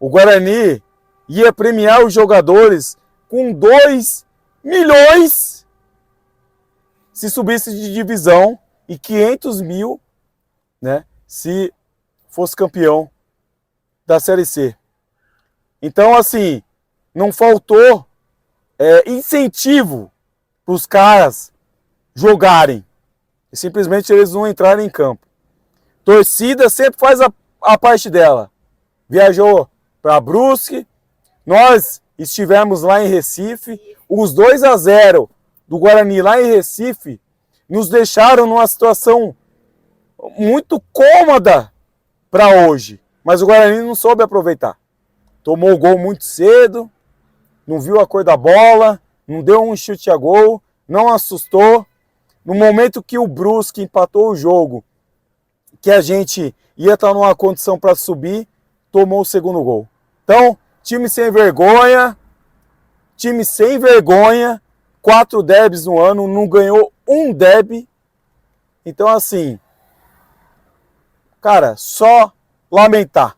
O Guarani ia premiar os jogadores com 2 milhões se subisse de divisão e 500 mil, né, se fosse campeão da Série C. Então, assim, não faltou incentivo para os caras jogarem. E simplesmente eles não entrarem em campo. Torcida sempre faz a parte dela. Viajou para Brusque, nós estivemos lá em Recife, os 2-0 do Guarani lá em Recife nos deixaram numa situação muito cômoda para hoje. Mas o Guarani não soube aproveitar. Tomou o gol muito cedo, não viu a cor da bola, não deu um chute a gol, não assustou. No momento que o Brusque empatou o jogo, que a gente ia estar numa condição para subir, tomou o segundo gol. Então, time sem vergonha, 4 derbys no ano, não ganhou um derby. Então, assim, cara, só lamentar.